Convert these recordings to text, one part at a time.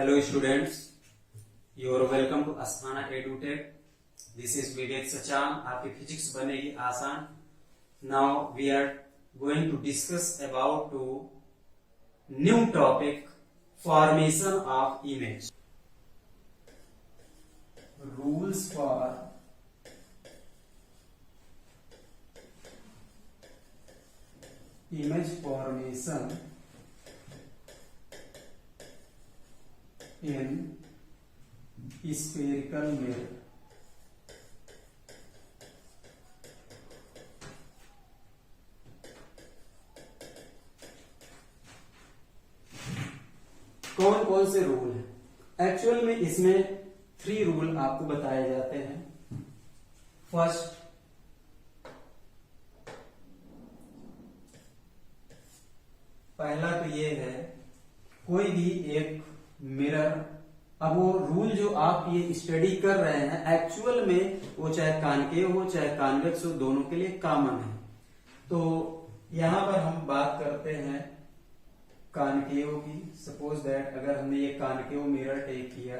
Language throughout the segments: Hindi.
Hello students, you are welcome to Asthana EduTech. This is Vivek Sachan. आपकी फिजिक्स बनेगी आसान. Now we are going to discuss about to new topic, formation of image. Rules for image formation in spherical mirror. कौन कौन से रूल है? एक्चुअल में इसमें 3 रूल आपको बताए जाते हैं. फर्स्ट, पहला तो ये है, कोई भी एक मिरर, अब वो रूल जो आप ये स्टडी कर रहे हैं एक्चुअल में वो चाहे कॉनकेव हो चाहे कॉन्वेक्स हो, दोनों के लिए कॉमन है. तो यहां पर हम बात करते हैं कॉनकेव की. सपोज दैट अगर हमने ये कॉनकेव मिरर टेक किया,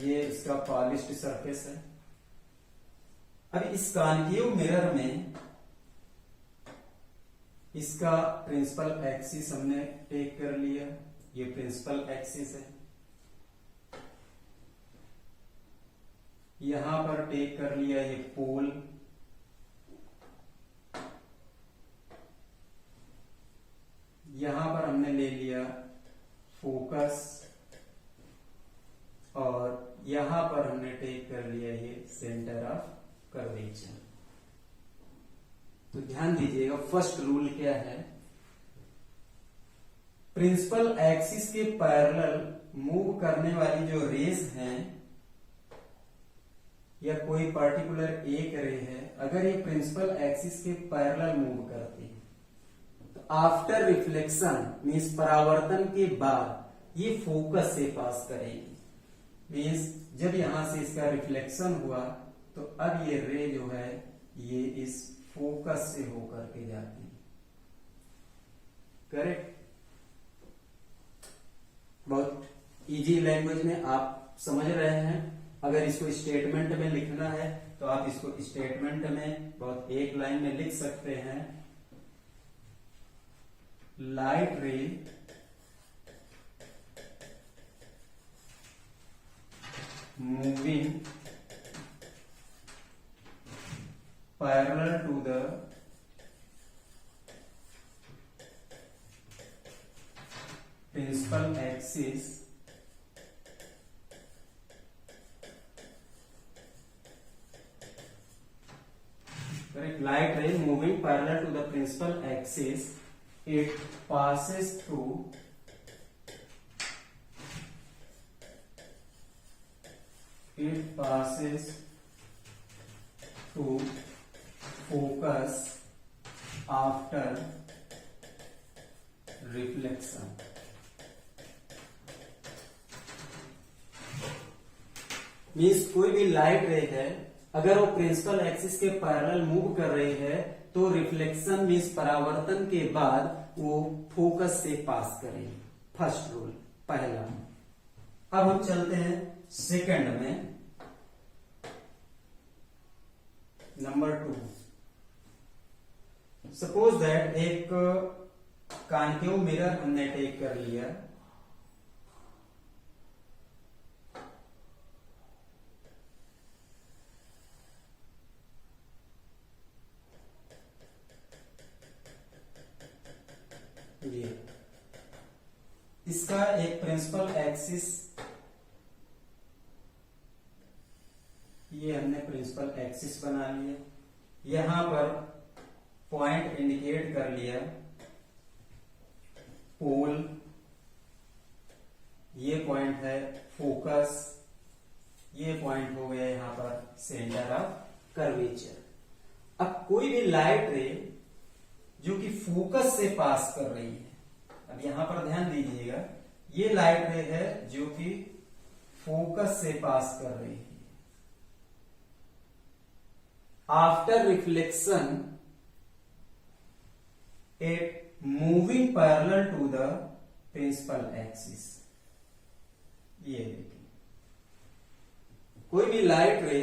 ये इसका पॉलिश्ड सरफेस है. अब इस कॉनकेव मिरर में इसका प्रिंसिपल एक्सिस हमने टेक कर लिया, ये प्रिंसिपल एक्सिस है. यहां पर टेक कर लिया ये पोल, यहां पर हमने ले लिया फोकस, और यहां पर हमने टेक कर लिया ये सेंटर ऑफ कर्वेचर. तो ध्यान दीजिएगा, फर्स्ट रूल क्या है, प्रिंसिपल एक्सिस के पैरेलल मूव करने वाली जो रेज हैं या कोई पर्टिकुलर एक रे है, अगर ये प्रिंसिपल एक्सिस के पैरेलल मूव करती है तो आफ्टर रिफ्लेक्शन मीन्स परावर्तन के बाद ये फोकस से पास करेगी. मीन्स जब यहां से इसका रिफ्लेक्शन हुआ तो अब ये रे जो है ये इस फोकस से होकर के जाती है. करेक्ट? बहुत इजी लैंग्वेज में आप समझ रहे हैं. अगर इसको स्टेटमेंट में लिखना है तो आप इसको स्टेटमेंट में बहुत एक लाइन में लिख सकते हैं. लाइट रे moving parallel to the principal axis correct. Light ray moving parallel to the principal axis, it passes through focus after reflection. Means कोई भी लाइट रे है, अगर वो प्रिंसिपल एक्सिस के पैरेलल मूव कर रही है तो रिफ्लेक्शन मीन्स परावर्तन के बाद वो फोकस से पास करेगी. फर्स्ट रूल पहला. अब हम चलते हैं सेकंड में. नंबर 2, सपोज दैट एक कॉनकेव मिरर हमने टेक कर लिया, ये इसका एक प्रिंसिपल एक्सिस, ये हमने प्रिंसिपल एक्सिस बना लिया. यहां पर पॉइंट इंडिकेट कर लिया पोल, ये पॉइंट है फोकस, ये पॉइंट हो गया यहां पर सेंटर ऑफ कर्वेचर. अब कोई भी लाइट रे जो कि फोकस से पास कर रही है, अब यहां पर ध्यान दीजिएगा, ये लाइट रे है जो कि फोकस से पास कर रही है. After reflection, it moving parallel to the principal axis. ये देखिए, कोई भी लाइट रे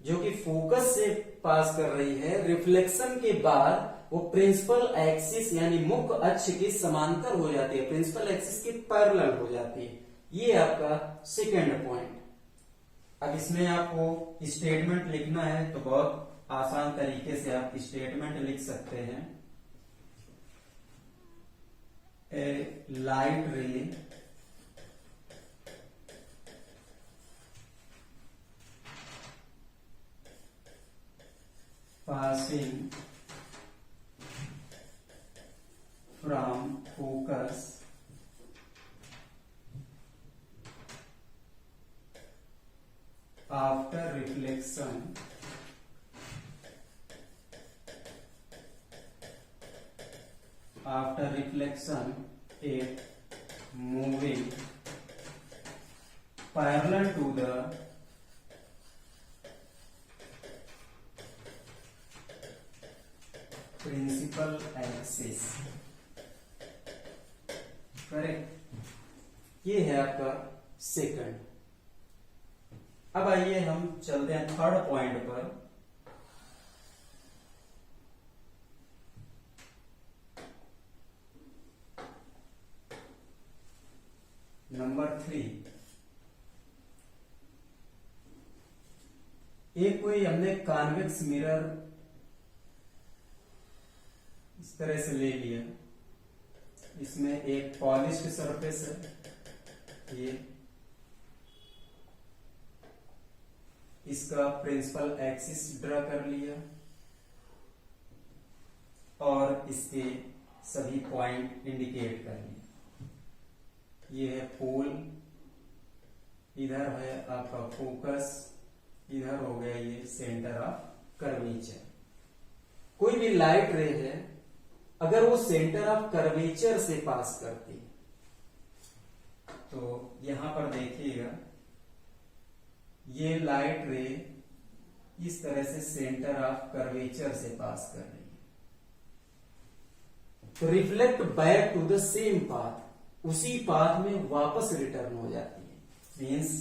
जो कि फोकस से पास कर रही है, रिफ्लेक्शन के बाद वो प्रिंसिपल एक्सिस यानी मुख्य अक्ष के समांतर हो जाती है, प्रिंसिपल एक्सिस के पैरेलल हो जाती है। ये आपका सेकंड पॉइंट। अब इसमें आपको स्टेटमेंट लिखना है तो बहुत आसान तरीके से आप स्टेटमेंट लिख सकते हैं। ए लाइट रे passing from focus after reflection it moving parallel to the principal axis. Correct, ये है आपका सेकंड। अब आइए हम चलते हैं थर्ड पॉइंट पर। नंबर 3, एक कोई हमने कॉन्वेक्स मिरर इस तरह से ले लिया, इसमें एक पॉलिश्ड सरफेस है, ये इसका प्रिंसिपल एक्सिस ड्रा कर लिया और इसके सभी पॉइंट इंडिकेट कर लिए। ये है पोल, इधर है आपका फोकस, इधर हो गया ये सेंटर ऑफ कर्वेचर। कोई भी लाइट रे है, अगर वो सेंटर ऑफ कर्वेचर से पास करती है तो यहां पर देखिएगा, ये लाइट रे इस तरह से सेंटर ऑफ कर्वेचर से पास कर रही है, तो reflect back to the same path, उसी पाथ में वापस रिटर्न हो जाती है। मीन्स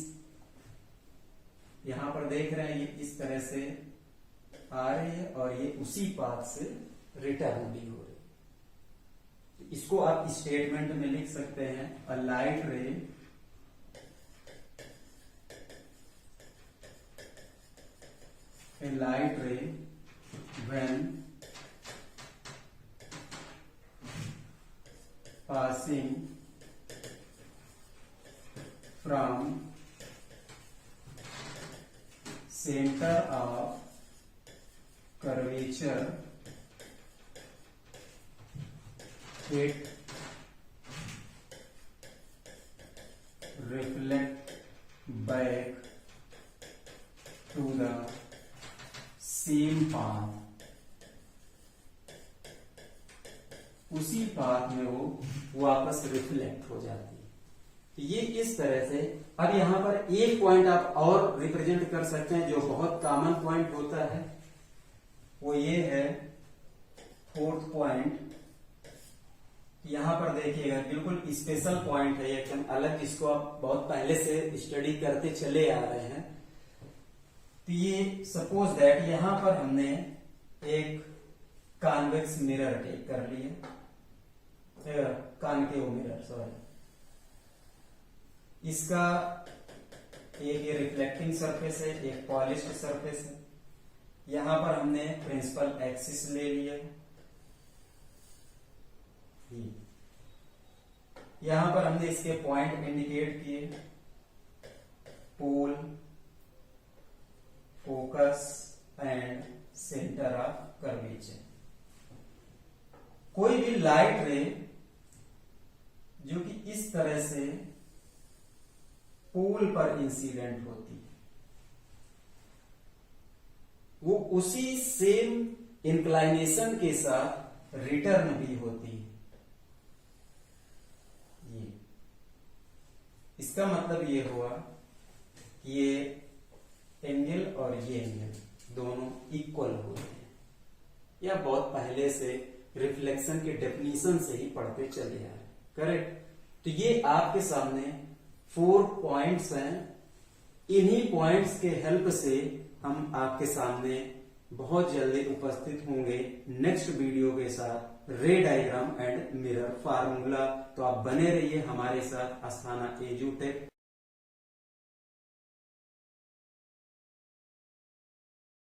यहां पर देख रहे हैं ये इस तरह से आ रही है और ये उसी पाथ से रिटर्न भी हो रही है। इसको आप स्टेटमेंट में लिख सकते हैं, अ लाइट रे when passing from center of curvature it reflect back to the same path, उसी पाथ में वो वापस रिफ्लेक्ट हो जाती है। ये इस तरह से। अब यहां पर एक पॉइंट आप और रिप्रेजेंट कर सकते हैं जो बहुत कॉमन पॉइंट होता है, वो ये है फोर्थ पॉइंट। यहां पर देखिएगा बिल्कुल स्पेशल पॉइंट है, एकदम अलग, जिसको आप बहुत पहले से स्टडी करते चले आ रहे हैं। तो ये सपोज दैट यहां पर हमने एक कॉन्वेक्स मिरर टेक कर लिया, कॉनकेव मिरर, सॉरी, इसका एक ये रिफ्लेक्टिंग सरफेस है, एक पॉलिश्ड सरफेस है। यहां पर हमने प्रिंसिपल एक्सिस ले लिया, यहां पर हमने इसके पॉइंट इंडिकेट किए, pole, focus and centre of curvature. कोई भी लाइट रे जो कि इस तरह से पोल पर इंसिडेंट होती है, वो उसी सेम इंक्लाइनेशन के साथ रिटर्न भी होती है। ये इसका मतलब ये हुआ कि ये एंगल और ये एंगल दोनों इक्वल होते हैं, या बहुत पहले से रिफ्लेक्शन के डेफिनेशन से ही पढ़ते चले आ रहे। करेक्ट। तो ये आपके सामने 4 पॉइंट्स हैं। इन्हीं पॉइंट्स के हेल्प से हम आपके सामने बहुत जल्दी उपस्थित होंगे नेक्स्ट वीडियो के साथ, रे डायग्राम एंड मिरर फार्मूला। तो आप बने रहिए हमारे साथ अस्थाना एजुटेक।